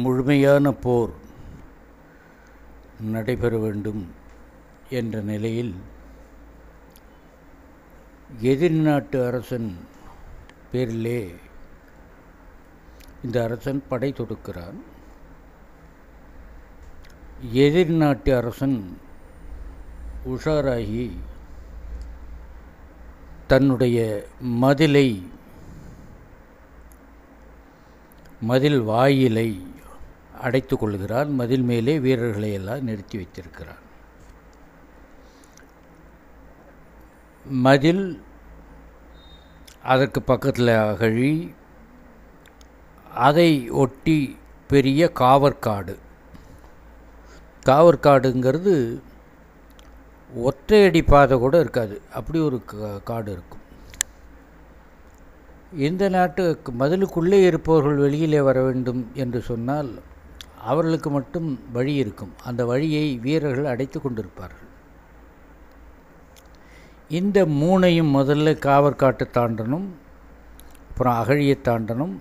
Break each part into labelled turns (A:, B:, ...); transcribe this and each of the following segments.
A: முழுமையான போர் நடைபெற வேண்டும் என்ற நிலையில் எதிர்நாட்டு அரசன் பேரிலே இந்த அரசன் படை தொடுக்கிறான். எதிர்நாட்டு அரசன் உஷாராகி தன்னுடைய மதில் வாயிலை அடைத்து கொள்கிறான். மதில் மேலே வீரர்களை எல்லாம் நிறுத்தி வைத்திருக்கிறான். மதில், அதற்கு பக்கத்தில் அகழி, அதை ஒட்டி பெரிய காவற்காடு. காவற்காடுங்கிறது ஒற்றையடி பாதை கூட இருக்காது, அப்படி ஒரு காடு இருக்கும். இந்த நாட்டு மதிலுக்குள்ளே இருப்பவர்கள் வெளியிலே வர வேண்டும் என்று சொன்னால் அவர்களுக்கு மட்டும் வழி இருக்கும். அந்த வழியை வீரர்கள் அடைத்து கொண்டிருப்பார்கள். இந்த மூணையும் முதல்ல காவற்காட்டை தாண்டணும், அப்புறம் அகழியை தாண்டணும்,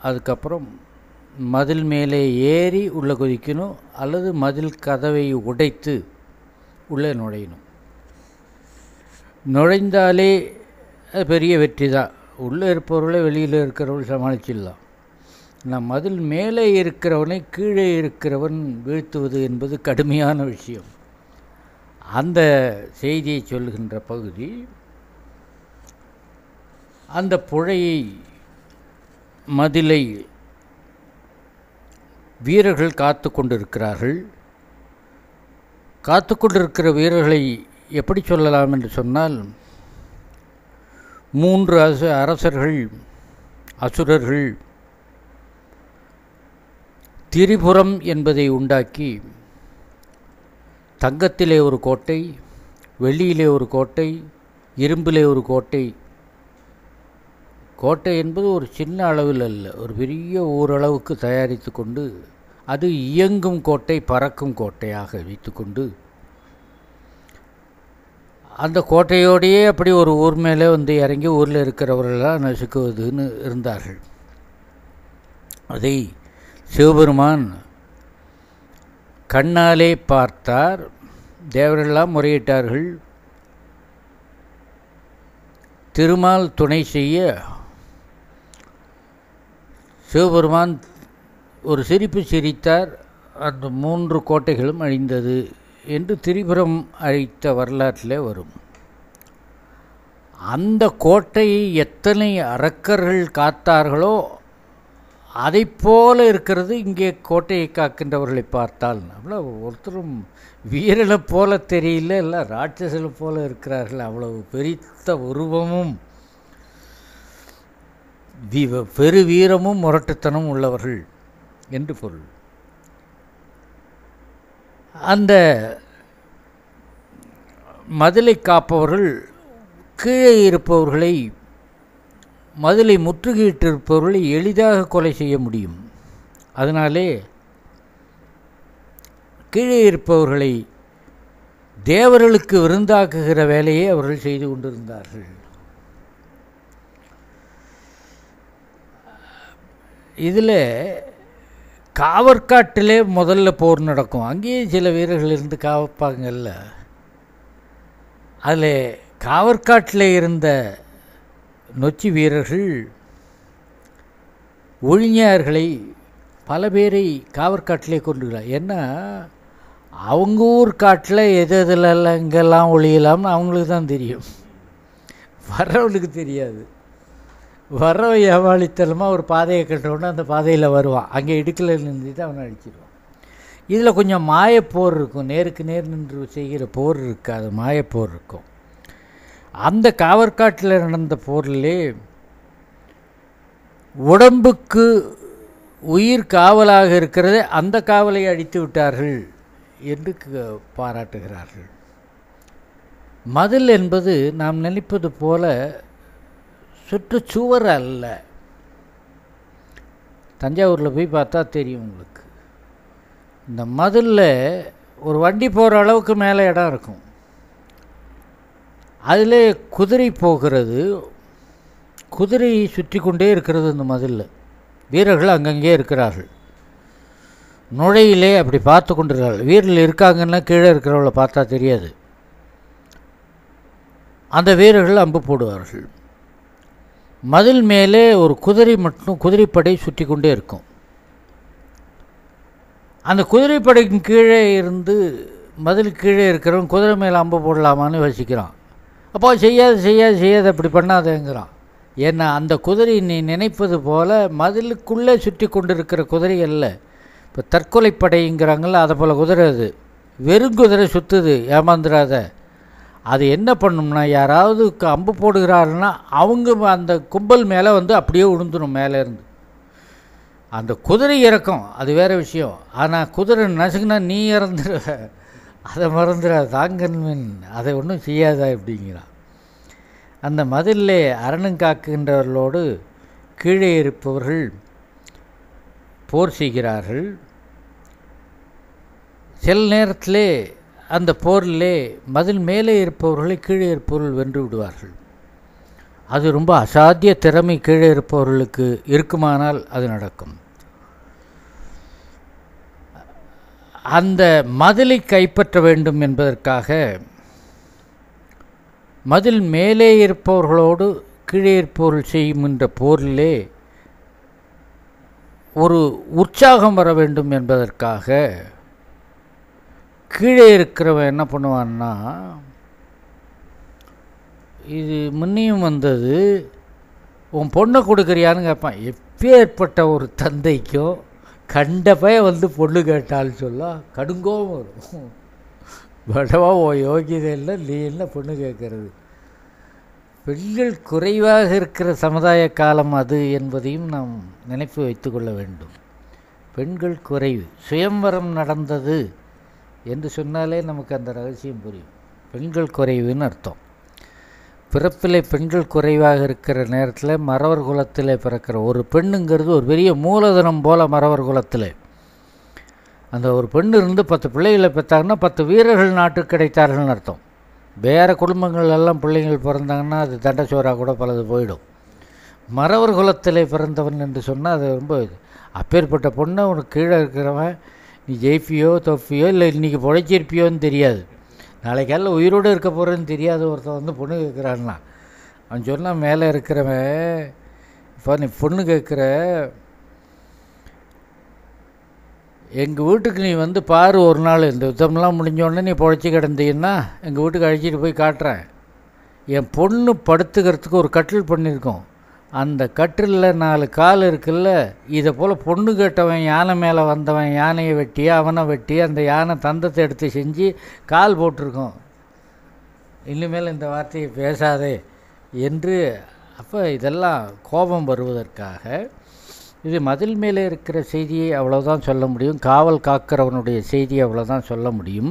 A: அதுக்கப்புறம் மதில் மேலே ஏறி உள்ளே குதிக்கணும், அல்லது மதில் கதவை உடைத்து உள்ளே நுழையணும். நுழைந்தாலே அது பெரிய வெற்றி தான். உள்ளே இருப்பவர்களே வெளியில் இருக்கிறவர்கள் சமாளிச்சிடலாம். நான் மதில் மேலே இருக்கிறவனை கீழே இருக்கிறவன் வீழ்த்துவது என்பது கடுமையான விஷயம். அந்த செய்தியை சொல்லுகின்ற பகுதி, அந்த புழையை, மதிலை வீரர்கள் காத்து கொண்டிருக்கிறார்கள். காத்து கொண்டிருக்கிற வீரர்களை எப்படி சொல்லலாம் என்று சொன்னால், 3 அரசர்கள், அசுரர்கள் திரிபுரம் என்பதை உண்டாக்கி, தங்கத்திலே ஒரு கோட்டை, வெள்ளியிலே ஒரு கோட்டை, இரும்பிலே ஒரு கோட்டை. கோட்டை என்பது ஒரு சின்ன அளவில் அல்ல, ஒரு பெரிய ஓரளவுக்கு தயாரித்து கொண்டு, அது இயங்கும் கோட்டை, பறக்கும் கோட்டையாக வைத்துக்கொண்டு, அந்த கோட்டையோடையே அப்படி ஒரு ஊர் மேலே வந்து இறங்கி ஊரில் இருக்கிறவர்களெல்லாம் நசுக்குவதுன்னு இருந்தார்கள். அதை சிவபெருமான் கண்ணாலே பார்த்தார். தேவரெல்லாம் முறையிட்டார்கள். திருமால் துணை செய்ய சிவபெருமான் ஒரு சிரிப்பு சிரித்தார். அந்த 3 கோட்டைகளும் அழிந்தது என்று திரிபுரம் அழித்த வரலாற்றிலே வரும். அந்த கோட்டையை எத்தனை அரக்கர்கள் காத்தார்களோ அதை போல இருக்கிறது இங்கே கோட்டையை காக்கின்றவர்களை பார்த்தால். அவ்வளோ ஒருத்தரும் வீரனை போல தெரியல, இல்லை ராட்சசனை போல இருக்கிறார்கள். அவ்வளவு பெரித்த உருவமும் பெரு வீரமும் முரட்டுத்தனம் உள்ளவர்கள் என்று பொருள். அந்த மதிலை காப்பவர்கள் கீழே இருப்பவர்களை, மதிலை முற்றுகையிட்டிருப்பவர்களை எளிதாக கொலை செய்ய முடியும். அதனாலே கீழே இருப்பவர்களை தேவர்களுக்கு விருந்தாக்குகிற வேலையை அவர்கள் செய்து கொண்டிருந்தார்கள். இதில் காவற்காட்டிலே முதல்ல போர் நடக்கும். அங்கேயே சில வீரர்கள் இருந்து காவப்பாங்கல்ல. அதில் காவற்காட்டில் இருந்த நொச்சி வீரர்கள் ஒழிஞர்களை பல பேரை காவற்காட்டிலே கொண்டுகிறார். ஏன்னா அவங்க ஊர் காட்டில் எதெல்லாம் இங்கெல்லாம் ஒழியலாம்னு அவங்களுக்கு தான் தெரியும், வர்றவனுக்கு தெரியாது. வர்றவன் ஏமாளித்தனமாக ஒரு பாதையை கட்டுறோன்னா அந்த பாதையில் வருவான், அங்கே இடுக்கில் நின்றுட்டு அவனை அடிச்சிடுவான். இதில் கொஞ்சம் மாயப்போர் இருக்கும், நேருக்கு நேர் நின்று செய்கிற போர் இருக்காது, மாயப்போர் இருக்கும். அந்த காவற்காட்டில் நடந்த போரிலே உடம்புக்கு உயிர் காவலாக இருக்கிறது, அந்த காவலை அடித்து விட்டார்கள் என்று பாராட்டுகிறார்கள். மதில் என்பது நாம் நினைப்பது போல சுற்றுச்சுவர் அல்ல. தஞ்சாவூரில் போய் பார்த்தா தெரியும் உங்களுக்கு. இந்த மதிலில் ஒரு வண்டி போகிற அளவுக்கு மேலே இடம் இருக்கும். அதில் குதிரை போகிறது, குதிரை சுற்றி கொண்டே இருக்கிறது. இந்த மதிலில் வீரர்கள் அங்கங்கே இருக்கிறார்கள். நுழையிலே அப்படி பார்த்து கொண்டிருக்கிறார்கள். வீரர்கள் இருக்காங்கன்னா கீழே இருக்கிறவங்கள பார்த்தா தெரியாது. அந்த வீரர்கள் அம்பு போடுவார்கள். மதில் மேலே ஒரு குதிரை மட்டும் குதிரைப்படை சுற்றி கொண்டே இருக்கும். அந்த குதிரைப்படைக்கு கீழே இருந்து மதில் கீழே இருக்கிறவன் குதிரை மேலே அம்பு போடலாமான்னு யோசிக்கிறான். அப்போ செய்யாது அப்படி பண்ணாதேங்கிறான். ஏன்னா அந்த குதிரை நீ நினைப்பது போல் மதிலுக்குள்ளே சுற்றி கொண்டிருக்கிற குதிரை அல்ல. இப்போ தற்கொலைப்படைங்கிறாங்கள, அதை போல் குதிரை அது. வெறும் குதிரை சுற்றுது, ஏமாந்துடாத. அது என்ன பண்ணும்னா, யாராவது அம்பு போடுகிறாருன்னா அவங்க அந்த கும்பல் மேலே வந்து அப்படியே விழுந்துடும் மேலேருந்து. அந்த குதிரை இறக்கும், அது வேறு விஷயம். ஆனால் குதிரை நசுக்குனா நீ இறந்துடுவ, அதை மறந்துடாது. தாங்கன்மின் அதை ஒன்றும் செய்யாதா அப்படிங்கிறான். அந்த மதிலே அரணுங்காக்கின்றவர்களோடு கீழே இருப்பவர்கள் போர் செய்கிறார்கள். சில நேரத்திலே அந்த போரிலே மதில் மேலே இருப்பவர்களை கீழே இருப்பவர்கள் வென்று விடுவார்கள். அது ரொம்ப அசாத்திய திறமை கீழே இருப்பவர்களுக்கு இருக்குமானால் அது நடக்கும். அந்த மதிலை கைப்பற்ற வேண்டும் என்பதற்காக மதில் மேலே இருப்பவர்களோடு கீழே இருப்பவர்கள் செய்கின்ற போரிலே ஒரு உற்சாகம் வர வேண்டும் என்பதற்காக கீழே இருக்கிறவன் என்ன பண்ணுவான்னா, இது முன்னையும் வந்தது, உன் பொண்ணை கொடுக்குறியான்னு கேட்பான். எப்பேற்பட்ட ஒரு தந்தைக்கும் கண்டப்பே வந்து பொண்ணு கேட்டான்னு சொல்ல கடுங்கோவும் வரும். வடவா ஓ யோகியதை இல்லை, நீ என்ன பொண்ணு கேட்கறது? பெண்கள் குறைவாக இருக்கிற சமுதாய காலம் அது என்பதையும் நாம் நினைப்பு வைத்து கொள்ள வேண்டும். பெண்கள் குறைவு. சுயம்வரம் நடந்தது என்று சொன்னாலே நமக்கு அந்த ரகசியம் புரியும். பெண்கள் குறைவுன்னு அர்த்தம். பிறப்பிலே பெண்கள் குறைவாக இருக்கிற நேரத்தில் மறவர் குலத்தில் பிறக்கிற ஒரு பெண்ணுங்கிறது ஒரு பெரிய மூலதனம் போல். மறவர் குலத்தில் அந்த ஒரு பெண்ணு இருந்து 10 பிள்ளைகளை பெற்றாங்கன்னா 10 வீரர்கள் நாட்டுக்கு கிடைத்தார்கள்னு அர்த்தம். வேறு குடும்பங்கள் எல்லாம் பிள்ளைங்கள் பிறந்தாங்கன்னா அது தண்டச்சோராக கூட பலது போயிடும். மறவர் குலத்தில் பிறந்தவன் என்று சொன்னால் அது ரொம்ப அப்பேற்பட்ட பொண்ணை உனக்கு கீழே இருக்கிறவன் நீ ஜெயிப்பியோ தொப்பியோ இல்லை இன்றைக்கி பொழைச்சிருப்பியோன்னு தெரியாது, நாளைக்கெல்லாம் உயிரோடு இருக்க போகிறேன்னு தெரியாத ஒருத்தன் வந்து பொண்ணு கேட்குறான்னா அவன் சொன்னால் மேலே இருக்கிறவன், இப்போ நீ பொண்ணு கேட்குற, எங்கள் வீட்டுக்கு நீ வந்து பாரு ஒரு நாள், இந்த யுத்தம்லாம் முடிஞ்சோடனே நீ பொழைச்சி கிடந்தீங்கன்னா எங்கள் வீட்டுக்கு அழைச்சிட்டு போய் காட்டுறேன். என் பொண்ணு படுத்துக்கிறதுக்கு ஒரு கட்டில் பண்ணியிருக்கோம், அந்த கட்டிலில் 4 கால் இருக்குல்ல, இதை போல் பொண்ணு கேட்டவன் யானை மேலே வந்தவன் யானையை வெட்டி அவனை வெட்டி அந்த யானை தந்தத்தை எடுத்து செஞ்சு கால் போட்டிருக்கோம், இனிமேல் இந்த வார்த்தையை பேசாதே என்று. அப்போ இதெல்லாம் கோபம் வருவதற்காக இது மதில் மேலே இருக்கிற செய்தியை அவ்வளோதான் சொல்ல முடியும். காவல் காக்கிறவனுடைய செய்தியை அவ்வளோதான் சொல்ல முடியும்.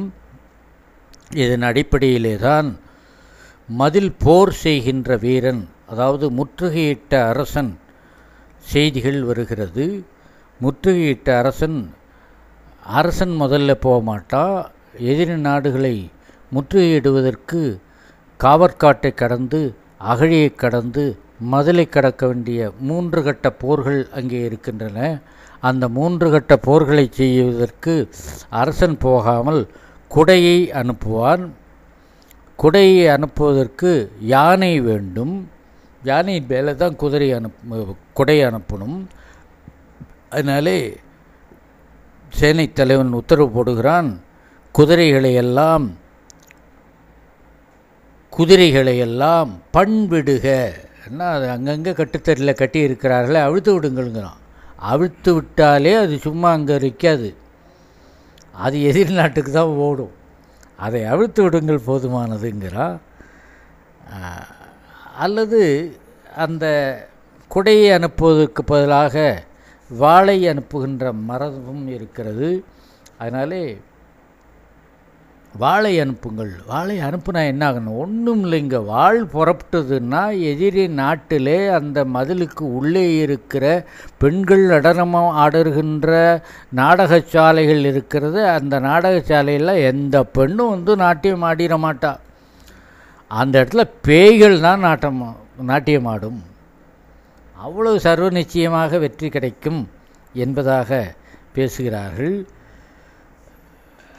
A: இதன் அடிப்படையிலே தான் மதில் போர் செய்கின்ற வீரன், அதாவது முற்றுகையிட்ட அரசன் செய்திகள் வருகிறது. முற்றுகையிட்ட அரசன் முதல்ல போக மாட்டான். எதிரி நாடுகளை முற்றுகையிடுவதற்கு காவற்காட்டை கடந்து அகழியை கடந்து மதிலை கடக்க வேண்டிய 3 கட்ட போர்கள் அங்கே இருக்கின்றன. அந்த 3 கட்ட போர்களை செய்வதற்கு அரசன் போகாமல் குடையை அனுப்புவான். குடையை அனுப்புவதற்கு யானை வேண்டும். யானை மேலே தான் குடையை அனுப்பணும். அதனாலே சேனை தலைவன் உத்தரவு போடுகிறான், குதிரைகளை எல்லாம் பண்பிடுக. என்ன அது அங்கங்கே கட்டுத்தறியில் கட்டி இருக்கிறார்களே அவிழ்த்து விடுங்கள்ங்கிறான். அவிழ்த்து விட்டாலே அது சும்மா அங்கே இருக்காது, அது எதிர் நாட்டுக்கு தான் ஓடும். அதை அவிழ்த்து விடுங்கள் போதுமானதுங்கிறான். அல்லது அந்த குடையை அனுப்புவதற்கு பதிலாக வாளை அனுப்புகின்ற மரபும் இருக்கிறது. அதனாலே வாளை அனுப்புங்கள். வாளை அனுப்புனா என்ன ஆகணும்? ஒன்றும் இல்லைங்க. வாள் புறப்பட்டதுன்னா எதிரி நாட்டிலே அந்த மதிலுக்கு உள்ளே இருக்கிற பெண்கள் நடனமாக ஆடுகின்ற நாடகச்சாலைகள் இருக்கிறது. அந்த நாடகச்சாலையில் எந்த பெண்ணும் வந்து நாட்டியம் ஆடிட மாட்டா. அந்த இடத்துல பேய்கள் தான் நாட்டியம் ஆடும். அவ்வளவு சர்வ நிச்சயமாக வெற்றி கிடைக்கும் என்பதாக பேசுகிறார்கள்.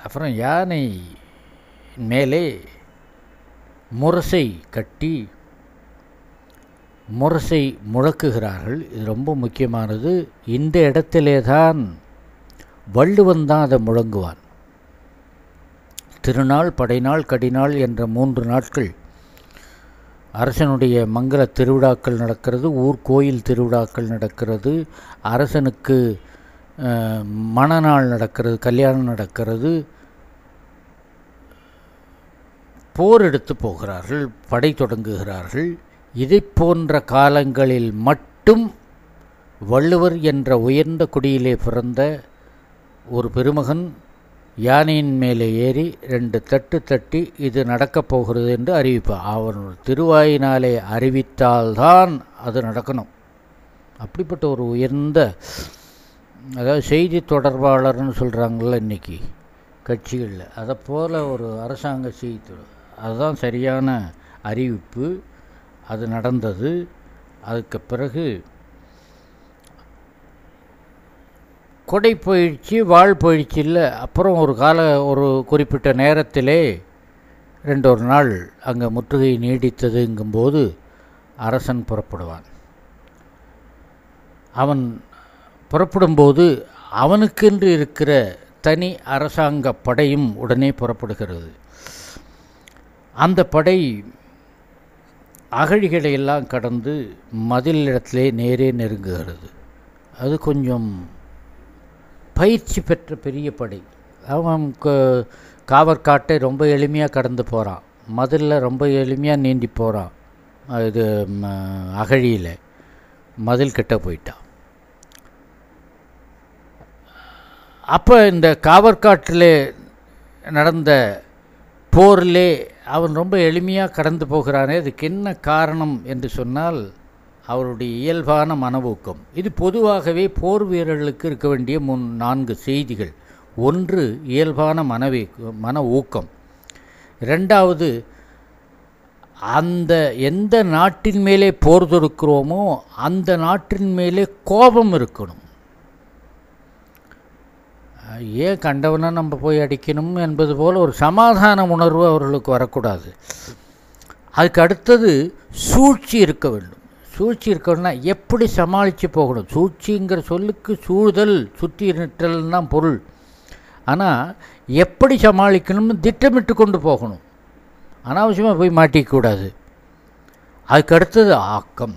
A: அப்புறம் யானை மேலே முரசை கட்டி முரசை முழக்குகிறார்கள். இது ரொம்ப முக்கியமானது. இந்த இடத்திலே தான் வள்ளுவன் தான் அதை முழங்குவான். திருநாள், படைநாள், கடிநாள் என்ற 3 நாட்கள் அரசனுடைய மங்கள திருவிழாக்கள் நடக்கிறது, ஊர்கோயில் திருவிழாக்கள் நடக்கிறது, அரசனுக்கு மணநாள் நடக்கிறது, கல்யாணம் நடக்கிறது. போர் எடுத்து போகிறார்கள், படை தொடங்குகிறார்கள். இதை போன்ற காலங்களில் மட்டும் வள்ளுவர் என்ற உயர்ந்த குடியிலே பிறந்த ஒரு பெருமகன் யானையின் மேலே ஏறி 2 தட்டு தட்டி இது நடக்கப் போகிறது என்று அறிவிப்பார். அவன் திருவாயினாலே அறிவித்தால்தான் அது நடக்கணும். அப்படிப்பட்ட ஒரு உயர்ந்த, அதாவது செய்தி தொடர்பாளர்னு சொல்கிறாங்கள இன்றைக்கி கட்சிகளில், அதை போல் ஒரு அரசாங்க செய்தி, அதுதான் சரியான அறிவிப்பு. அது நடந்தது. அதுக்கு பிறகு கொடை போயிடுச்சு, வாழ் போயிடுச்சு இல்லை. அப்புறம் ஒரு குறிப்பிட்ட நேரத்திலே 2 நாள் அங்கே முற்றுகை நீடித்ததுங்கும்போது அரசன் புறப்படுவான். அவன் புறப்படும்போது அவனுக்கென்று இருக்கிற தனி அரசாங்க படையும் உடனே புறப்படுகிறது. அந்த படை அகழிகளை எல்லாம் கடந்து மதில் இடத்திலே நேரே நெருங்குகிறது. அது கொஞ்சம் பயிற்சி பெற்ற பெரிய படை. அவன் காவற்காட்டை ரொம்ப எளிமையாக கடந்து போகிறான், மதிலில் ரொம்ப எளிமையாக நீந்தி போகிறான். இது அகழியில் மதில் கிட்ட போயிட்டான். அப்போ இந்த காவற்காட்டில் நடந்த போரிலே அவன் ரொம்ப எளிமையாக கடந்து போகிறானே, அதுக்கு என்ன காரணம் என்று சொன்னால் அவருடைய இயல்பான மனவூக்கம். இது பொதுவாகவே போர் வீரர்களுக்கு இருக்க வேண்டிய 4 செய்திகள். 1, இயல்பான மன ஊக்கம். 2வது, அந்த எந்த நாட்டின் மேலே போர் தொடுக்கிறோமோ அந்த நாட்டின் மேலே கோபம் இருக்கணும். ஏன் கண்டவனை நம்ம போய் அடிக்கணும் என்பது போல் ஒரு சமாதான உணர்வு அவர்களுக்கு வரக்கூடாது. அதுக்கு அடுத்தது சூழ்ச்சி இருக்க வேண்டும். சூழ்ச்சி இருக்கணும்னா எப்படி சமாளித்து போகணும். சூழ்ச்சிங்கிற சொல்லுக்கு சூழ்தல், சுற்றி நிற்றல் தான் பொருள். ஆனால் எப்படி சமாளிக்கணும்னு திட்டமிட்டு கொண்டு போகணும். அனாவசியமாக போய் மாட்டிக்கூடாது. அதுக்கு அடுத்தது ஆக்கம்.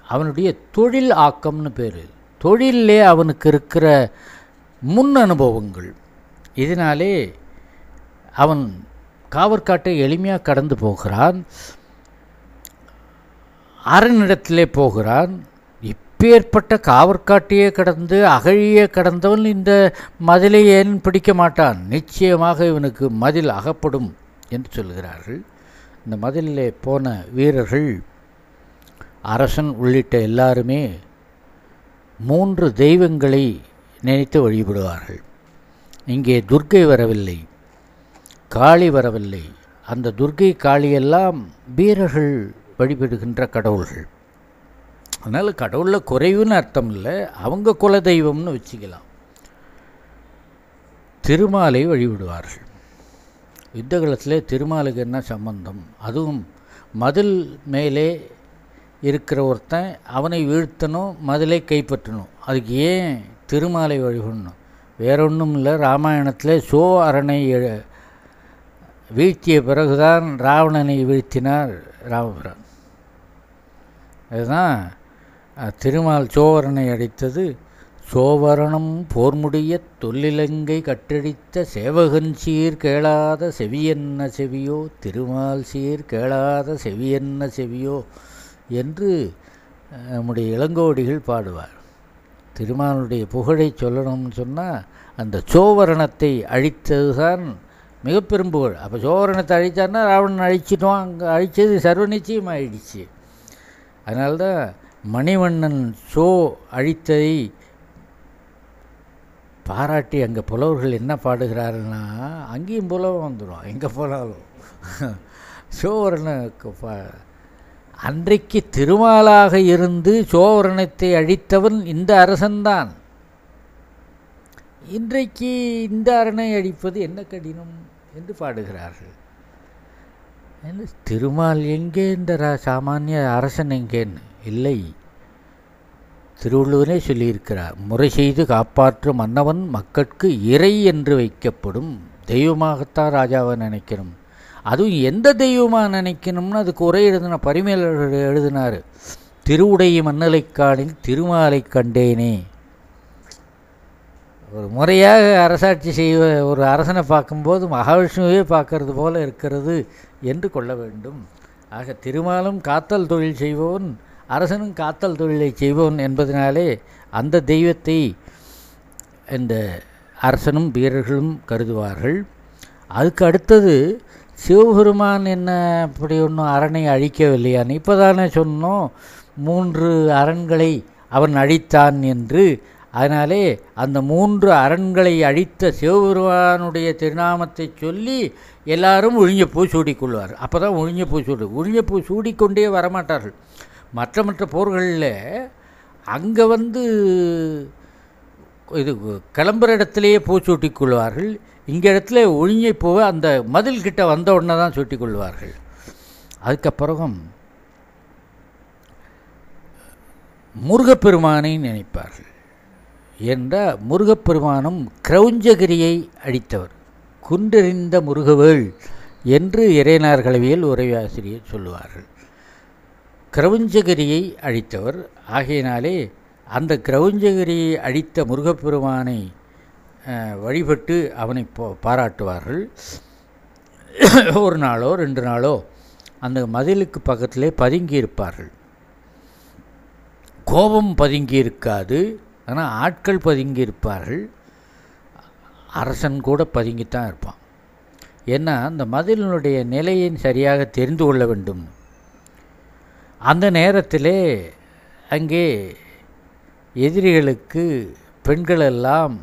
A: அவனுடைய தொழில் ஆக்கம்னு பேர். தொழிலே அவனுக்கு இருக்கிற முன் அனுபவங்கள். இதனாலே அவன் காவற்காட்டை எளிமையாக கடந்து போகிறான், அரணிடத்திலே போகிறான். இப்பேற்பட்ட காவற்காட்டையே கடந்து அகழியே கடந்தவன் இந்த மதிலை ஏன் பிடிக்க மாட்டான்? நிச்சயமாக இவனுக்கு மதில் அகப்படும் என்று சொல்கிறார்கள். இந்த மதிலே போன வீரர்கள், அரசன் உள்ளிட்ட எல்லாருமே 3 தெய்வங்களை நினைத்து வழிபடுவார்கள். இங்கே துர்க்கை வரவில்லை, காளி வரவில்லை. அந்த துர்க்கை காளியெல்லாம் வீரர்கள் வழிபடுகின்ற கடவுள்கள். அதனால் கடவுளில் குறைவுன்னு அர்த்தம் இல்லை, அவங்க குல தெய்வம்னு வச்சுக்கலாம். திருமாலை வழிபடுவார்கள். யுத்த காலத்தில் திருமாலுக்கு என்ன சம்பந்தம்? அதுவும் மதில் மேலே இருக்கிற ஒருத்தன், அவனை வீழ்த்தணும், மதிலை கைப்பற்றணும். அதுக்கு ஏன் திருமாலை வழிபடணும்? வேறொன்றும் இல்லை. ராமாயணத்தில் சோ அரணை வீழ்த்திய பிறகுதான் ராவணனை வீழ்த்தினார் ராமபிரான். அதுதான் திருமால் சோவரனை அடித்தது. சோவரணம் போர்முடிய தொல்லிலங்கை கட்டடித்த சேவகன் சீர் கேளாத செவியன்ன செவியோ, திருமால் சீர் கேளாத செவியன்ன செவியோ என்று நம்முடைய இளங்கோடிகள் பாடுவார். திருமாலுடைய புகழை சொல்லணும்னு சொன்னால் அந்த சோவரணத்தை அழித்தது தான் மிக பெரும் புகழ். அப்போ சோவரணத்தை அழித்தான்னா ராவணன் அழிச்சிட்டோம், அங்கே அழித்தது சர்வ நிச்சயம் ஆயிடுச்சு. அதனால்தான் மணிவண்ணன் சோ அழித்ததை பாராட்டி அங்கே புலவர்கள் என்ன பாடுகிறாருன்னா, அங்கேயும் புலவம் வந்துடும் எங்கே போனாலும். சோவரனுக்கு அன்றைக்கு திருமாலாக இருந்து சோவரணத்தை அழித்தவன் இந்த அரசன்தான். இன்றைக்கு இந்த அரணை அழிப்பது என்ன கடினம் என்று பாடுகிறார்கள். திருமால் எங்கே, இந்த சாமானிய அரசன் எங்கேன்னு இல்லை. திருவள்ளுவரே சொல்லியிருக்கிறார், முறை செய்து காப்பாற்றும் மன்னவன் மக்கட்கு இறை என்று வைக்கப்படும். தெய்வமாகத்தான் ராஜாவை நினைக்கணும். அதுவும் எந்த தெய்வமாக நினைக்கணும்னு அதுக்கு உரை எழுதின பரிமேலழகர் எழுதினார். திருவுடை மன்னலை காணில் திருமாலை கண்டேனே. ஒரு முறையாக அரசாட்சி செய்வ ஒரு அரசனை பார்க்கும்போது மகாவிஷ்ணுவே பார்க்கறது போல இருக்கிறது என்று கொள்ள வேண்டும். ஆக திருமாலும் காத்தல் தொழில் செய்பவன், அரசனும் காத்தல் தொழிலை செய்பவன் என்பதனாலே அந்த தெய்வத்தை இந்த அரசனும் வீரர்களும் கருதுவார்கள். அதுக்கு அடுத்தது சிவபெருமான் என்ன அப்படி ஒன்றும் அரணை அழிக்கவில்லையான்னு இப்போ தானே சொன்னோம். 3 அரண்களை அவன் அழித்தான் என்று. அதனாலே அந்த 3 அரண்களை அழித்த சிவபெருமானுடைய திருநாமத்தை சொல்லி எல்லாரும் ஒழிஞ்சப்பூ சூடிக்கொள்வார். அப்போ தான் ஒழிஞ்சப்பூ சூடிக்கொண்டே வரமாட்டார்கள். மற்ற போர்களில் அங்கே இது கிளம்புற இடத்துலையே பூ சூட்டிக்கொள்வார்கள். இங்கே இடத்துல ஒழிஞ்சப்பூவை அந்த மதில் கிட்ட வந்த உடனே தான் சூட்டிக்கொள்வார்கள். அதுக்கப்புறம் முருகப்பெருமானை நினைப்பார்கள். என்றால் முருகப்பெருமானும் கிரௌஞ்சகிரியை அழித்தவர், குன்றெறிந்த முருகவேள் என்று இறையனார் கலவியில் உரையாசிரியர் சொல்லுவார்கள். கிரௌஞ்சகிரியை அழித்தவர் ஆகையினாலே அந்த கிரௌஞ்சகிரியை அழித்த முருகப்பெருமானை வழிபட்டு அவனை பாராட்டுவார்கள். ஒரு நாளோ 2 நாளோ அந்த மதிலுக்கு பக்கத்திலே பதுங்கி இருப்பார்கள். கோபம் பதுங்கி இருக்காது, ஆனால் ஆட்கள் பதுங்கி இருப்பார்கள். அரசன் கூட பதுங்கித்தான் இருப்பான். ஏன்னா அந்த மதிலினுடைய நிலையை சரியாக தெரிந்து கொள்ள வேண்டும். அந்த நேரத்திலே அங்கே எதிரிகளுக்கு பெண்களெல்லாம்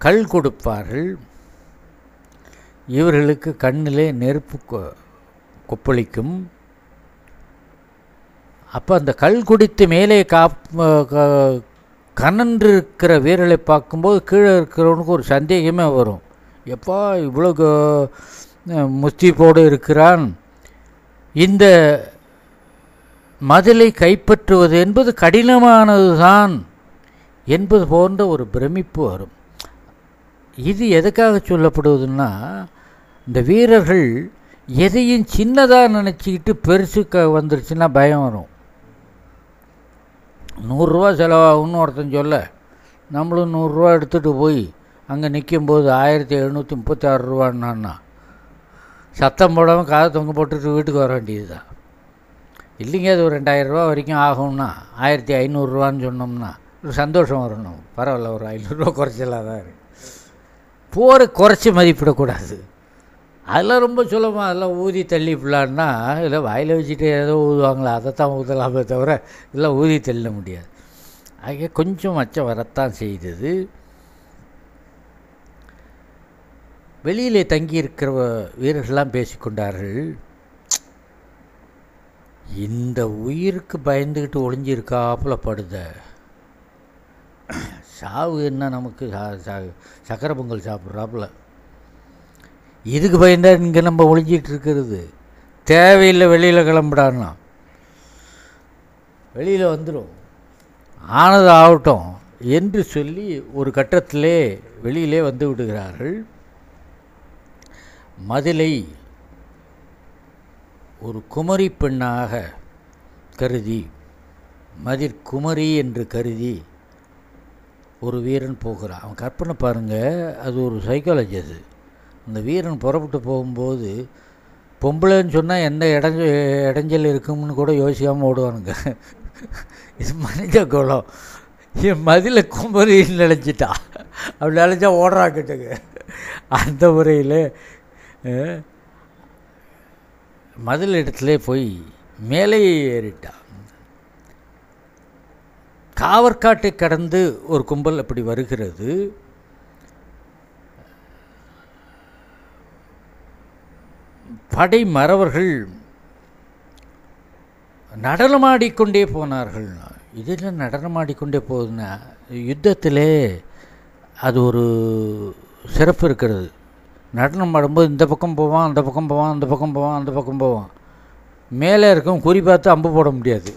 A: கள் கொடுப்பார்கள். இவர்களுக்கு கண்ணிலே நெருப்பு கொப்பளிக்கும். அப்போ அந்த கள் குடித்து மேலே கனன்றிருக்கிற வீரர்களை பார்க்கும்போது கீழே இருக்கிறவனுக்கு ஒரு சந்தேகமே வரும். எப்பா இவ்வளோ முஸ்தீப்போடு இருக்கிறான், இந்த மதிலை கைப்பற்றுவது என்பது கடினமானது தான் என்பது போன்ற ஒரு பிரமிப்பு வரும். இது எதுக்காக சொல்லப்படுவதுன்னா, இந்த வீரர்கள் எதையும் சின்னதாக நினச்சிக்கிட்டு பெருசு வந்துருச்சுன்னா பயம் வரும். 100 ரூபா செலவாகும்னு ஒருத்தன் சொல்ல, நம்மளும் 100 ரூபா எடுத்துகிட்டு போய் அங்கே நிற்கும்போது 1736 ரூபான்னா சத்தம் போடாமல் காதை தொங்க போட்டுட்டு வீட்டுக்கு வர வேண்டியது தான். இல்லைங்க அது ஒரு 2000 ரூபா வரைக்கும் ஆகும்னா 1500 ரூபான்னு சொன்னோம்னா ஒரு சந்தோஷம் வரணும். பரவாயில்ல, ஒரு 500 ரூபா குறைச்சலாக தான் இருக்குது. போரை குறைச்சி மதிப்பிடக்கூடாது. அதெல்லாம் ரொம்ப சுலபமாக அதெல்லாம் ஊதி தள்ளிப்படலான்னா, இல்லை வாயில் வச்சுட்டு ஏதோ ஊதுவாங்களா அதை தான் ஊதலாமே தவிர இதெல்லாம் ஊதி தள்ள முடியாது. ஆக கொஞ்சம் அச்சம் வரத்தான் செய்தது. வெளியிலே தங்கியிருக்கிற வீரர்கள்லாம் பேசிக்கொண்டார்கள், இந்த உயிருக்கு பயந்துக்கிட்டு ஒளிஞ்சிருக்காப்புல படுத சாவு என்ன நமக்கு சக்கரை பொங்கல் சாப்பிட்றாப்புல, இதுக்கு பயந்தா இங்கே நம்ம ஒளிஞ்சிட்டு இருக்கிறது தேவையில்லை, வெளியில் கிளம்பிடான்னா வெளியில் வந்துடும், ஆனது ஆகட்டும் என்று சொல்லி ஒரு கட்டத்திலே வெளியிலே வந்து விடுகிறார்கள். மதிலை ஒரு குமரி பெண்ணாக கருதி, மதிர்குமரி என்று கருதி ஒரு வீரன் போகிறான். அவன் கற்பனை பாருங்கள், அது ஒரு சைக்காலஜி. அது அந்த வீரன் புறப்பட்டு போகும்போது பொம்பளைன்னு சொன்னால் எந்த இடைஞ்சல் இருக்கும்னு கூட யோசிக்காமல் ஓடுவானுங்க. இது மனித குலம். என் மதில குமரின்னு நினச்சிட்டா, அப்படி நினச்சா ஓடுறாக்கிட்டுங்க. அந்த முறையில் மதில் இடத்துல போய் மேலே ஏறிட்டான். காவற்காட்டை கடந்து ஒரு கும்பல் அப்படி வருகிறது. படை மறவர்கள் நடனமாடிக்கொண்டே போனார்கள். இதில் நடனமாடிக்கொண்டே போகுதுன்னா, யுத்தத்திலே அது ஒரு சிறப்பு இருக்கிறது. நடனம் ஆடும்போது இந்த பக்கம் போவான், அந்த பக்கம் போவான், அந்த பக்கம் போவான், அந்த பக்கம் போவான். மேலே இருக்கும் குறி பார்த்து அம்பு போட முடியாது.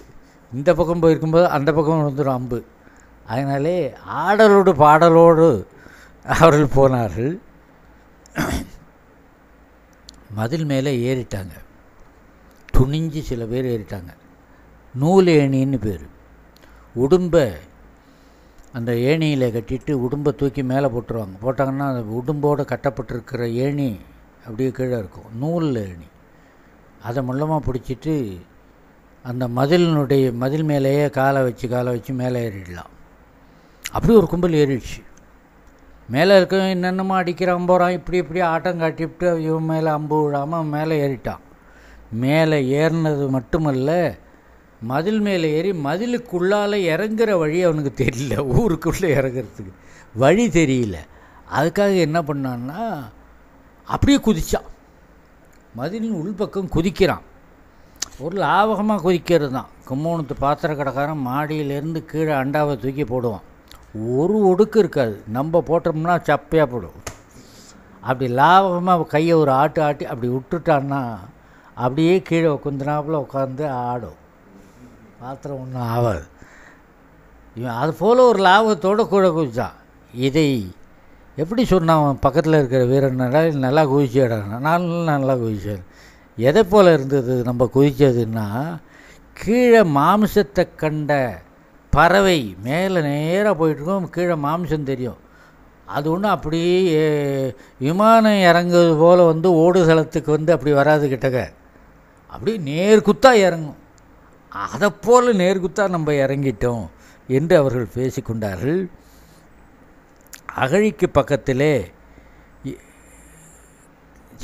A: இந்த பக்கம் போயிருக்கும்போது அந்த பக்கம் வந்துடும் அம்பு. அதனாலே ஆடலோடு பாடலோடு அவர்கள் போனார்கள். மதில் மேலே ஏறிட்டாங்க. துணிஞ்சு சில பேர் ஏறிட்டாங்க. நூல் ஏணின்னு பேர். உடும்பை அந்த ஏணியில் கட்டிட்டு உடும்பை தூக்கி மேலே போட்டுருவாங்க. போட்டாங்கன்னா அந்த உடும்போடு கட்டப்பட்டிருக்கிற ஏணி அப்படியே கீழே இருக்கும். நூல் ஏணி. அதை முள்ளமாக பிடிச்சிட்டு அந்த மதில் மேலேயே காலை வச்சு மேலே ஏறிடலாம். அப்படி ஒரு கும்பல் ஏறிடுச்சு. மேலே இருக்க என்னென்னமோ அடிக்கிறான் போகிறான், இப்படி ஆட்டம் காட்டிவிட்டு இவன் மேலே அம்பு விடாமல் மேலே ஏறிட்டான். மேலே ஏறினது மட்டுமல்ல, மதில் மேலே ஏறி மதிலுக்குள்ளால் இறங்குற வழி அவனுக்கு தெரியல. ஊருக்குள்ளே இறங்குறதுக்கு வழி தெரியல. அதுக்காக என்ன பண்ணான்னா அப்படியே குதித்தான். மதிலின் உள்பக்கம் குதிக்கிறான். ஒரு லாபகமாக குதிக்கிறது தான். கும்போணத்து பாத்திர கடைக்காரன் மாடியிலேருந்து கீழே அண்டாவை தூக்கி போடுவான். ஒரு ஒடுக்கு இருக்காது. நம்ம போட்டோம்னா சப்பையாக போடும். அப்படி லாபகமாக கையை ஒரு ஆட்டி அப்படி விட்டுட்டான்னா அப்படியே கீழே குந்தினாப்புல உட்காந்து ஆடும். பாத்திரம் ஒன்றும் ஆகாது. இவன் அது போல் ஒரு லாபத்தோடு கூட குதித்தான். இதை எப்படி சொன்னான் பக்கத்தில் இருக்கிற வீரன், நல்லா குதிச்சாடானா? நான் நல்லா குதிச்சேன். எதை போல் இருந்தது நம்ம குதித்ததுன்னா, கீழே மாமிசத்தை கண்ட பறவை மேலே நேராக போயிட்டுருக்கோம், கீழே மாமிசம் தெரியும். அது ஒன்றும் அப்படியே விமானம் இறங்குவது போல் ஓடுதளத்துக்கு அப்படி வராது கிட்டக்க. அப்படியே நேர்குத்தாக இறங்கும். அதை போல் நேர்குத்தாக நம்ம இறங்கிட்டோம் என்று அவர்கள் பேசிக்கொண்டார்கள். அகழிக்கு பக்கத்திலே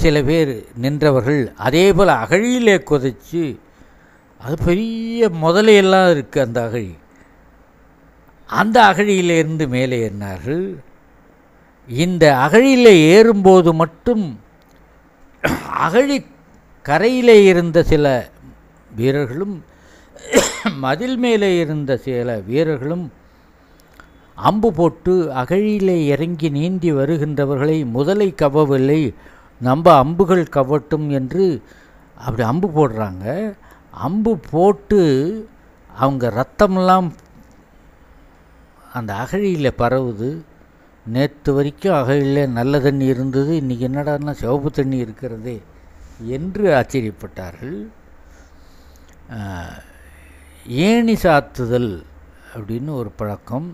A: சில பேர் நின்றவர்கள் அதே போல் அகழியிலே குதிச்சு, அது பெரிய முதலையெல்லாம் இருக்குது அந்த அகழி. அந்த அகழியிலிருந்து மேலே ஏறினார்கள். இந்த அகழியில் ஏறும்போது மட்டும் அகழி கரையிலே இருந்த சில வீரர்களும் மதில் மேலே இருந்த சில வீரர்களும் அம்பு போட்டு அகழியிலே இறங்கி நீந்தி வருகின்றவர்களை முதலை கவ்வவில்லை, நம்ம அம்புகள் கவட்டும் என்று அப்படி அம்பு போடுறாங்க. அம்பு போட்டு அவங்க ரத்தமெல்லாம் அந்த அகழியில் பரவுது. நேற்று வரைக்கும் அகழியில் நல்ல தண்ணி இருந்தது, இன்றைக்கி என்னடான்னா சிவப்பு தண்ணி இருக்கிறதே என்று ஆச்சரியப்பட்டார்கள். ஏணி சாத்துதல் அப்படின்னு ஒரு பழக்கம்.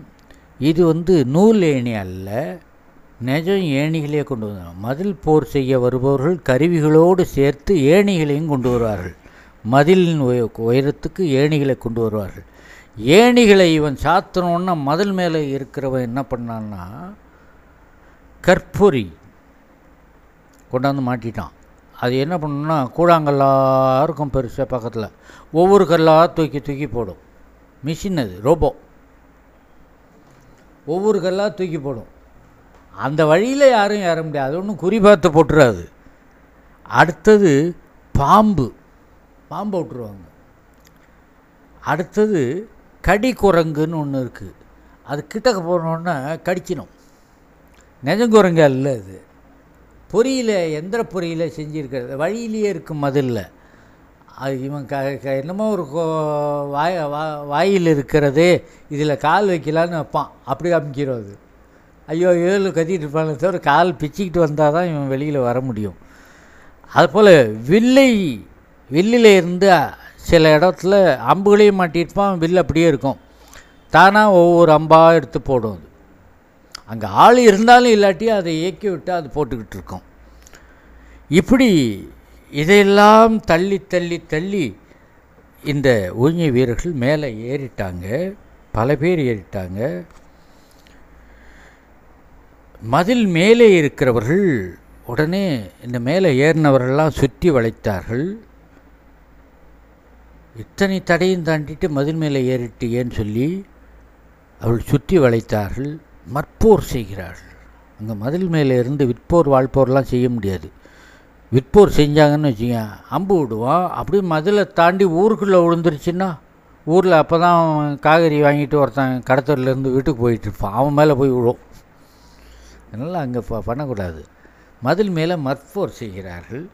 A: இது நூல் ஏணி அல்ல, நிஜம் ஏணிகளே கொண்டு வந்தாங்க. மதில் போர் செய்ய வருபவர்கள் கருவிகளோடு சேர்த்து ஏணிகளையும் கொண்டு வருவார்கள். மதிலின் உயரத்துக்கு ஏணிகளை கொண்டு வருவார்கள். ஏணிகளை இவன் சாத்தணுன்னா மதில் மேலே இருக்கிறவன் என்ன பண்ணான்னா கற்பொறி கொண்டாந்து மாட்டிட்டான். அது என்ன பண்ணணுன்னா கூழாங்கல்லாக இருக்கும் பெருசாக பக்கத்தில், ஒவ்வொரு கல்லாக தூக்கி தூக்கி போடும். மிஷின் அது, ரோபோ. ஒவ்வொரு கல்லாக தூக்கி போடும். அந்த வழியில் யாரும் ஏற முடியாது. அது ஒன்றும் குறி பார்த்து போட்டுறாது. அடுத்தது பாம்பை விட்டுருவாங்க. அடுத்தது கடி குரங்குன்னு ஒன்று இருக்குது. அது கிட்டக்க போனோன்னா கடிச்சிடும். நெஜங்குரங்கு அல்ல அது. பொறியில், எந்திர பொறியில் செஞ்சுருக்கிறது. வழியிலேயே இருக்கும் மதிலில். அது இவன் என்னமோ ஒரு வாயில் இருக்கிறதே இதில் கால் வைக்கலான்னு வைப்பான். அப்படி அமைக்கிறோம். அது ஐயோ ஏழு கத்திட்டு இருப்பானே தவிர கால் பிச்சுக்கிட்டு வந்தால் தான் இவன் வெளியில் வர முடியும். அதுபோல் வில்லில் இருந்து சில இடத்துல அம்புகளையும் மாட்டியிருப்பான். வில் அப்படியே இருக்கும். தானாக ஒவ்வொரு அம்பாக எடுத்து போடும். அது அங்கே ஆள் இருந்தாலும் இல்லாட்டி அதை இயக்கி விட்டு அது போட்டுக்கிட்டு இருக்கும். இப்படி இதையெல்லாம் தள்ளி தள்ளி தள்ளி இந்த ஊழிய வீரர்கள் மேலே ஏறிட்டாங்க. பல பேர் ஏறிட்டாங்க. மதில் மேலே இருக்கிறவர்கள் உடனே இந்த மேலே ஏறினவர்கள்லாம் சுற்றி வளைத்தார்கள். இத்தனை தடையும் தாண்டிட்டு மதில் மேலே ஏறிட்டு ஏன்னு சொல்லி அவள் சுற்றி வளைத்தார்கள். மற்போர் செய்கிறார்கள். அங்கே மதில் மேலே இருந்து விற்போர் வாழ்ப்போர்லாம் செய்ய முடியாது. விற்போர் செஞ்சாங்கன்னு வச்சுங்க, அம்பு விடுவான். அப்படியே மதிலை தாண்டி ஊருக்குள்ளே விழுந்துருச்சுன்னா ஊரில் அப்போ தான் காய்கறி வாங்கிட்டு ஒருத்தன் கடத்தூர்லேருந்து வீட்டுக்கு போயிட்டுருப்பான். அவன் மேலே போய் விடும். அதனால் அங்கே பண்ணக்கூடாது. மதில் மேலே மற்போர் செய்கிறார்கள்.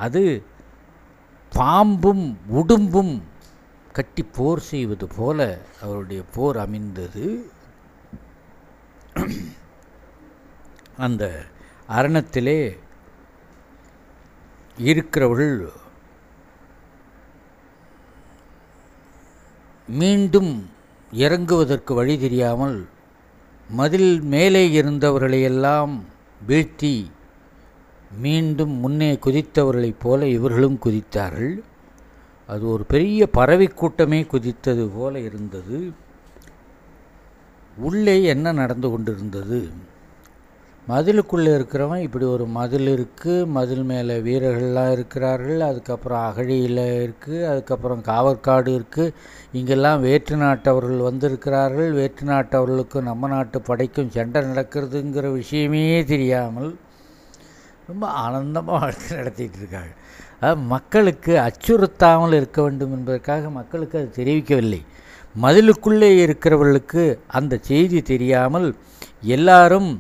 A: அது பாம்பும் உடும்பும் கட்டி போர் செய்வது போல அவருடைய போர் அமைந்தது. அந்த அரணத்திலே இருக்கிறவர்கள் மீண்டும் இறங்குவதற்கு வழி தெரியாமல் மதில் மேலே இருந்தவர்களையெல்லாம் வீழ்த்தி மீண்டும் முன்னே குதித்தவர்களைப் போல இவர்களும் குதித்தார்கள். அது ஒரு பெரிய பறவை கூட்டமே குதித்தது போல இருந்தது. உள்ளே என்ன நடந்து கொண்டிருந்தது? மதிலுக்குள்ளே இருக்கிறவன் இப்படி ஒரு மதில் இருக்குது, மதில் மேலே வீரர்கள்லாம் இருக்கிறார்கள், அதுக்கப்புறம் அகழியில் இருக்குது, அதுக்கப்புறம் காவற்காடு இருக்குது, இங்கெல்லாம் வேற்று நாட்டவர்கள் வந்திருக்கிறார்கள், வேற்று நாட்டவர்களுக்கும் நம்ம நாட்டு படைக்கும் சண்டை நடக்கிறதுங்கிற விஷயமே தெரியாமல் ரொம்ப ஆனந்தமாக வாழ்க்கை நடத்திட்டு இருக்காங்க. மக்களுக்கு அச்சுறுத்தாமல் இருக்க வேண்டும் என்பதற்காக மக்களுக்கு அது தெரிவிக்கவில்லை. மதிலுக்குள்ளே இருக்கிறவர்களுக்கு அந்த செய்தி தெரியாமல் எல்லாரும்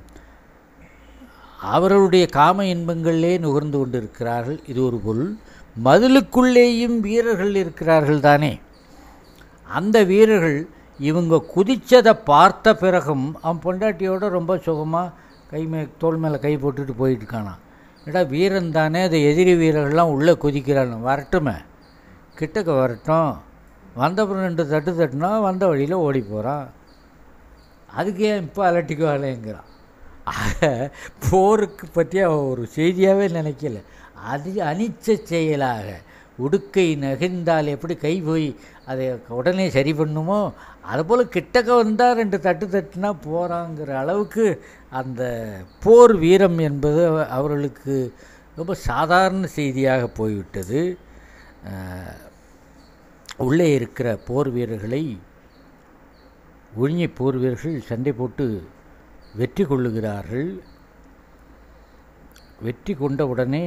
A: அவர்களுடைய காம இன்பங்களிலே நுகர்ந்து கொண்டிருக்கிறார்கள். இது ஒரு பொருள். மதிலுக்குள்ளேயும் வீரர்கள் இருக்கிறார்கள் தானே. அந்த வீரர்கள் இவங்க குதித்ததை பார்த்த பிறகும் அவன் பொண்டாட்டியோட ரொம்ப சுகமாக தோள் மேலே கை போட்டுட்டு போயிட்டுருக்கானா. ஏடா வீரன் தானே, அதை எதிரி வீரர்கள்லாம் உள்ளே குதிக்கிறான், வரட்டுமே, கிட்டக்க வரட்டும், வந்தப்புறம் 2 தட்டு தட்டுனா வந்த வழியில் ஓடி போகிறான், அதுக்கு ஏன் இப்போ அலட்டிக்குவாளேங்கிறான். ஆக போருக்கு பற்றி அவன் ஒரு செய்தியாகவே நினைக்கல. அது அனிச்ச செயலாக உடுக்கை நெகிழ்ந்தால் எப்படி கை போய் அதை உடனே சரி பண்ணுமோ அதுபோல் கிட்டக்க வந்தால் 2 தட்டு தட்டுனா போகிறாங்கிற அளவுக்கு அந்த போர் வீரம் என்பது அவர்களுக்கு ரொம்ப சாதாரண செய்தியாக போய்விட்டது. உள்ளே இருக்கிற போர் வீரர்களை ஒழிஞ்ச போர் வீரர்கள் சண்டை போட்டு வெற்றி கொள்ளுகிறார்கள். வெற்றி கொண்ட உடனே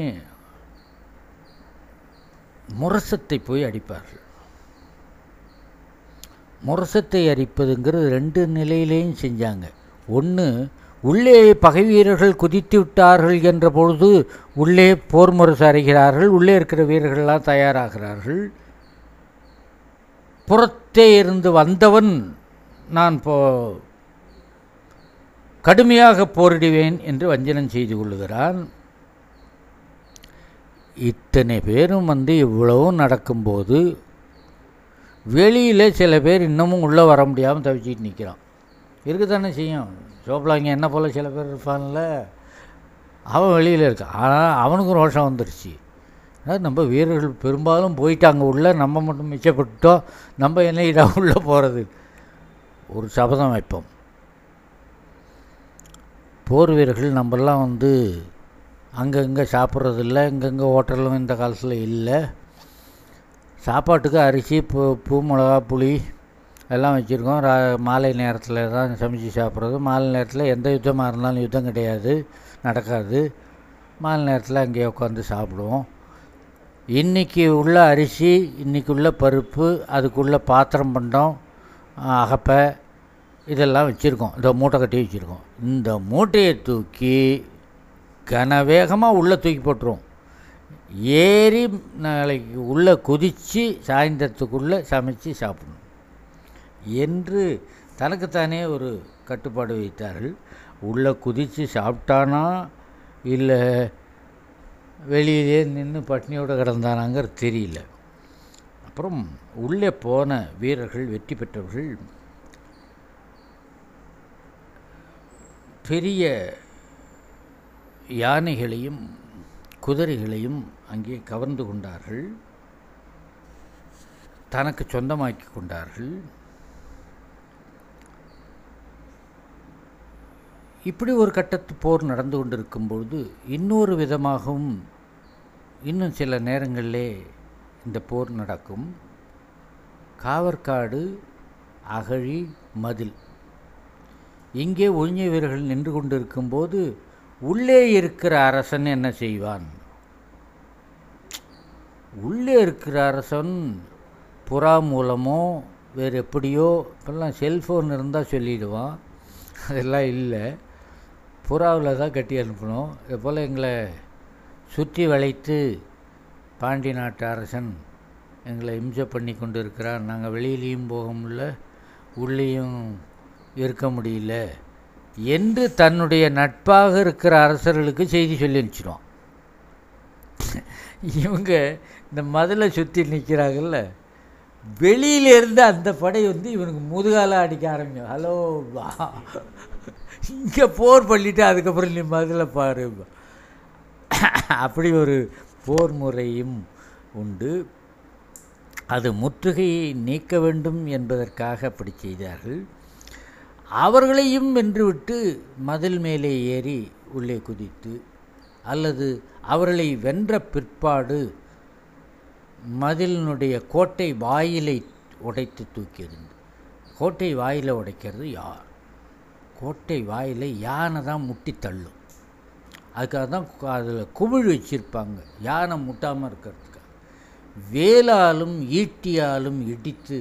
A: முரசத்தை போய் அடிப்பார்கள். முரசத்தை அடிப்பதுங்கிறது 2 நிலையிலேயும் செஞ்சாங்க. ஒன்று, உள்ளே பகை வீரர்கள் குதித்து விட்டார்கள் என்ற பொழுது உள்ளே போர் முரசு அறைகிறார்கள், உள்ளே இருக்கிற வீரர்கள்லாம் தயாராகிறார்கள். புறத்தே இருந்து வந்தவன் நான் கடுமையாக போரிடுவேன் என்று வஞ்சனம் செய்து கொள்ளுகிறான். இத்தனை பேரும் இவ்வளவும் நடக்கும்போது வெளியில் சில பேர் இன்னமும் உள்ளே வர முடியாமல் தவிச்சிட்டு நிற்கிறான். இருக்க தானே செய்யும். சோப்பலாங்க என்ன போல் சில பேர் இருப்பான்ல, அவன் வெளியில் இருக்கான். ஆனால் அவனுக்கும் ரோஷம் வந்துடுச்சு. அதாவது நம்ம வீரர்கள் பெரும்பாலும் போயிட்டாங்க உள்ளே, நம்ம மட்டும் மிச்சப்பட்டோம், நம்ம என்ன இடம் உள்ளே போகிறது. ஒரு சபதம் வைப்போம். போர் வீரர்கள் நம்மெல்லாம் அங்கங்கே சாப்பிட்றதில்ல, இங்கங்கே ஹோட்டலும் இந்த காலத்தில் இல்லை. சாப்பாட்டுக்கு அரிசி, பூ, மிளகா, புளி எல்லாம் வச்சுருக்கோம். மாலை நேரத்தில் தான் சமைச்சு சாப்பிட்றது. மாலை நேரத்தில் எந்த யுத்தமாக இருந்தாலும் யுத்தம் கிடையாது, நடக்காது. மாலை நேரத்தில் அங்கேயே உட்காந்து சாப்பிடுவோம். இன்றைக்கி உள்ள அரிசி, இன்றைக்கி உள்ள பருப்பு, அதுக்குள்ளே பாத்திரம் பண்டம், அகப்பை இதெல்லாம் வச்சுருக்கோம். இந்த மூட்டை கட்டி வச்சுருக்கோம். இந்த மூட்டையை தூக்கி கனவேகமாக உள்ளே தூக்கி போட்டுருவோம். ஏறி நாளைக்கு உள்ளே குதித்து சாயந்தரத்துக்குள்ளே சமைச்சு சாப்பிடணும் என்று தனக்குத்தானே ஒரு கட்டுப்பாடு வைத்தார்கள். உள்ளே குதித்து சாப்பிட்டானா இல்லை வெளியிலே நின்று பட்னியோடு கிடந்தானாங்கிறது தெரியல. அப்புறம் உள்ளே போன வீரர்கள், வெற்றி பெற்றவர்கள் பெரிய யானைகளையும் குதிரைகளையும் அங்கே கவர்ந்து கொண்டார்கள், தனக்கு சொந்தமாக்கி கொண்டார்கள். இப்படி ஒரு கட்டத்து போர் நடந்து கொண்டிருக்கும்பொழுது இன்னொரு விதமாகவும் இன்னும் சில நேரங்களிலே இந்த போர் நடக்கும். காவற்காடு, அகழி, மதில், இங்கே ஒழிஞ்ச வீரர்கள் நின்று கொண்டிருக்கும்போது உள்ளே இருக்கிற அரசன் என்ன செய்வான்? உள்ளே இருக்கிற அரசன் புறா மூலமோ வேறு எப்படியோ, இப்போல்லாம் செல்ஃபோன் இருந்தால் சொல்லிடுவான், அதெல்லாம் இல்லை. புறாவில் தான் கட்டி அனுப்பணும். இது போல் எங்களை சுற்றி வளைத்து பாண்டி நாட்டு அரசன் எங்களை இம்சை பண்ணி கொண்டு இருக்கிறார், நாங்கள் வெளியிலையும் போக முடியல, உள்ளேயும் இருக்க முடியல என்று தன்னுடைய நட்பாக இருக்கிற அரசர்களுக்கு செய்தி சொல்லி அனுப்பிச்சிடுவான். இவங்க இந்த மதிலை சுற்றி நிற்கிறாங்கல்ல, வெளியிலேருந்து அந்த படை வந்து இவனுக்கு முதுகால அடிக்க ஆரம்பிக்கும். ஹலோ வா, இங்கே போர் பண்ணிவிட்டு அதுக்கப்புறம் நீ மதிலை பாரு. அப்படி ஒரு போர் முறையும் உண்டு. அது முற்றுகையை நீக்க வேண்டும் என்பதற்காக அப்படி செய்தார்கள். அவர்களையும் வென்றுவிட்டு மதில் மேலே ஏறி உள்ளே குதித்து, அல்லது அவர்களை வென்ற பிற்பாடு மதிலினுடைய கோட்டை வாயிலை உடைத்து தூக்கியது. கோட்டை வாயிலை உடைக்கிறது யார்? கோட்டை வாயிலை யானை தான் முட்டி தள்ளும். அதுக்காக தான் அதில் குமிழ் வச்சுருப்பாங்க, யானை முட்டாமல் இருக்கிறதுக்காக. வேலாலும் ஈட்டியாலும் இடித்து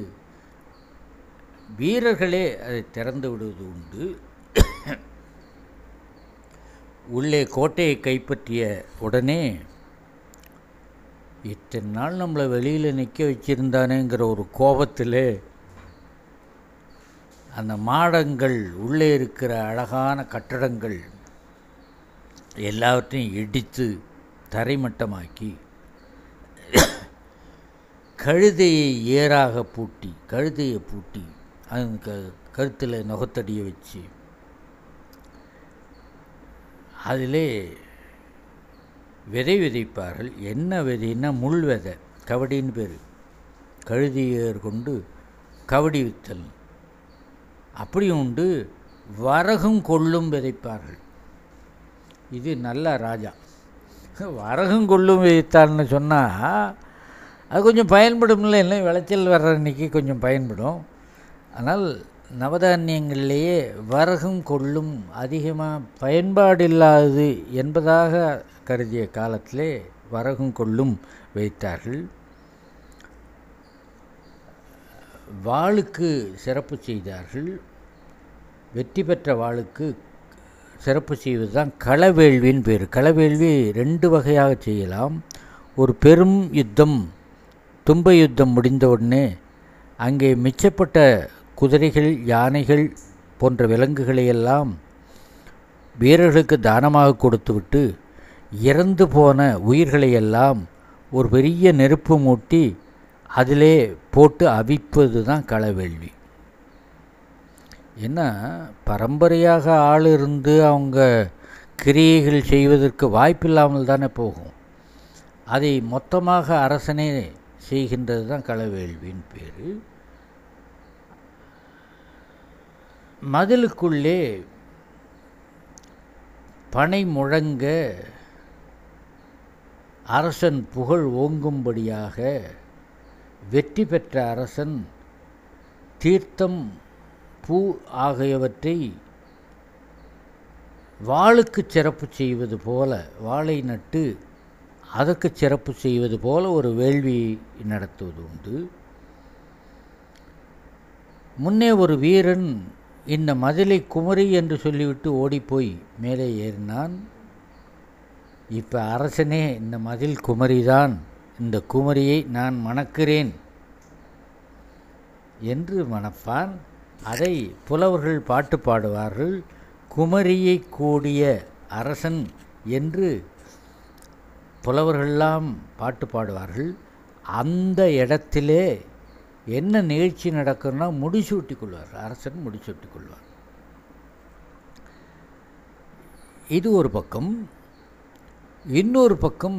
A: வீரர்களே அதை திறந்து விடுவது உண்டு. உள்ளே கோட்டையை கைப்பற்றிய உடனே இத்தனை நாள் நம்மளை வெளியில் நிற்க வச்சுருந்தானேங்கிற ஒரு கோபத்தில் அந்த மாடங்கள், உள்ளே இருக்கிற அழகான கட்டடங்கள் எல்லாவற்றையும் இடித்து தரைமட்டமாக்கி கழுதையை ஏறாக பூட்டி, கழுதையை பூட்டி அதன் கருத்தில் நுகத்தடியை வச்சு அதிலே விதை விதைப்பார்கள். என்ன விதைன்னா முள் விதை, கவடின்னு பேர். கழுதியர் கொண்டு கவடி வித்தல் அப்படியும் உண்டு. வரகும் கொள்ளும் விதைப்பார்கள். இது நல்ல ராஜா. வரகும் கொள்ளும் விதைத்தான்னு சொன்னால் அது கொஞ்சம் பயன்படும்ல, இல்லை விளைச்சல் வர்ற அன்றைக்கி கொஞ்சம் பயன்படும். ஆனால் நவதானியங்களிலேயே வரகும் கொள்ளும் அதிகமாக பயன்பாடில்லாதது என்பதாக கருதிய காலத்திலே வரகும் கொள்ளும் வைத்தார்கள். வாளுக்கு சிறப்பு செய்தார்கள். வெற்றி பெற்ற வாளுக்கு சிறப்பு செய்வது தான் களவேள்வின்னு பேர். களவேள்வி 2 வகையாக செய்யலாம். ஒரு பெரும் யுத்தம், தும்ப யுத்தம் முடிந்தவுடனே அங்கே மிச்சப்பட்ட குதிரைகள், யானைகள் போன்ற விலங்குகளையெல்லாம் வீரர்களுக்கு தானமாக கொடுத்துவிட்டு இறந்து போன உயிர்களையெல்லாம் ஒரு பெரிய நெருப்பு மூட்டி அதிலே போட்டு அவிப்பது தான் களவேள்வி. ஏன்னா பரம்பரையாக ஆள் இருந்து அவங்க கிரியைகள் செய்வதற்கு வாய்ப்பில்லாமல் தானே போகும். அதை மொத்தமாக அரசனே செய்கின்றது தான் களவேள்வின்னு பேர். மதிலுக்குள்ளே பனை முழங்க அரசன் புகழ் ஓங்கும்படியாக வெற்றி பெற்ற அரசன் தீர்த்தம், பூ ஆகியவற்றை வாளுக்கு சிறப்பு செய்வது போல, வாளை நட்டு அதற்கு சிறப்பு செய்வது போல ஒரு வேள்வி நடத்துவது உண்டு. முன்னே ஒரு வீரன் இந்த மதிலை குமரி என்று சொல்லிவிட்டு ஓடிப்போய் மேலே ஏறினான். இப்போ அரசனே இந்த மதில் குமரிதான், இந்த குமரியை நான் மணக்கிறேன் என்று மணப்பான். அதை புலவர்கள் பாட்டு பாடுவார்கள். குமரியை கூடிய அரசன் என்று புலவர்களெல்லாம் பாட்டு பாடுவார்கள். அந்த இடத்திலே என்ன நிகழ்ச்சி நடக்கும்னா முடிசூட்டி கொள்வார், அரசன் முடிசூட்டி கொள்வார். இது ஒரு பக்கம். இன்னொரு பக்கம்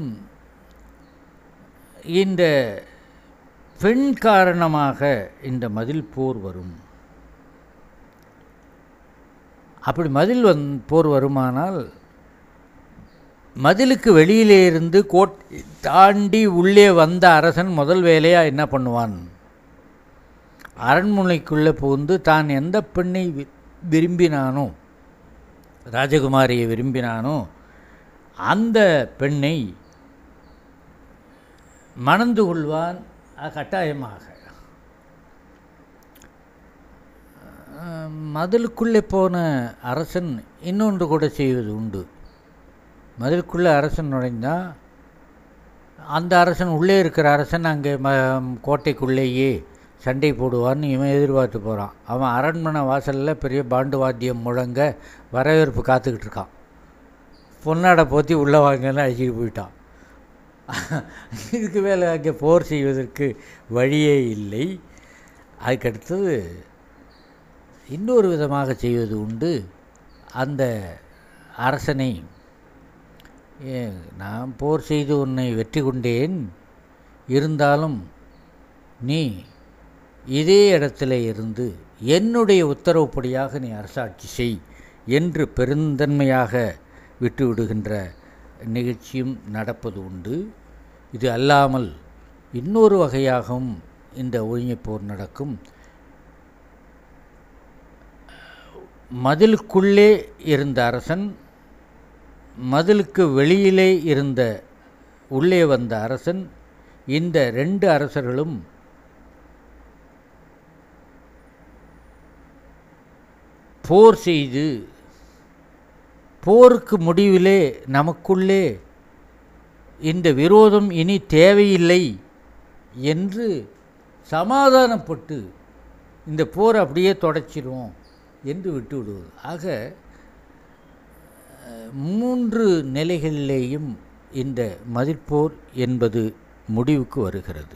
A: இந்த பெண் காரணமாக இந்த மதில் போர் வரும். அப்படி மதில் போர் வருமானால் மதிலுக்கு வெளியிலே இருந்து கோட்டை தாண்டி உள்ளே வந்த அரசன் முதல் வேலையாக என்ன பண்ணுவான்? அரண்மனைக்குள்ளே புகுந்து தான் எந்த பெண்ணை விரும்பினானோ, ராஜகுமாரியை விரும்பினானோ, அந்த பெண்ணை மணந்து கொள்வான் கட்டாயமாக. மதிலுக்குள்ளே போன அரசன் இன்னொன்று கூட செய்வது உண்டு. மதிலுக்குள்ளே அரசன் நுழைந்தால் அந்த அரசன் உள்ளே இருக்கிற அரசன் அங்கே கோட்டைக்குள்ளேயே சண்டை போடுவான்னு இவன் எதிர்பார்த்து போகிறான். அவன் அரண்மனை வாசலில் பெரிய பாண்டு வாத்தியம் முழங்க வரவேற்பு காத்துக்கிட்டு இருக்கான். பொன்னாடை போற்றி உள்ளே வாங்கன்னு அழைச்சிட்டு போயிட்டான். இதுக்கு மேலே அங்கே போர் செய்வதற்கு வழியே இல்லை. அதுக்கடுத்தது இன்னொரு விதமாக செய்வது உண்டு. அந்த அரசனை, நான் போர் செய்து உன்னை வெற்றி கொண்டேன், இருந்தாலும் நீ இதே இடத்துல இருந்து என்னுடைய உத்தரவுப்படியாக நீ அரசாட்சி செய் என்று பெருந்தன்மையாக விட்டுவிடுகின்ற நிகழ்ச்சியும் நடப்பது உண்டு. இது அல்லாமல் இன்னொரு வகையாகவும் இந்த ஒழிஞைப்போர் நடக்கும். மதிலுக்குள்ளே இருந்த அரசன், மதிலுக்கு வெளியிலே இருந்த உள்ளே வந்த அரசன், இந்த 2 அரசர்களும் போர் செய்து போருக்கு முடிவிலே நமக்குள்ளே இந்த விரோதம் இனி தேவையில்லை என்று சமாதானப்பட்டு இந்த போர் அப்படியே தொடச்சிடுவோம் என்று விட்டு விடுவது. ஆக 3 நிலைகளிலேயும் இந்த மதில்போர் என்பது முடிவுக்கு வருகிறது.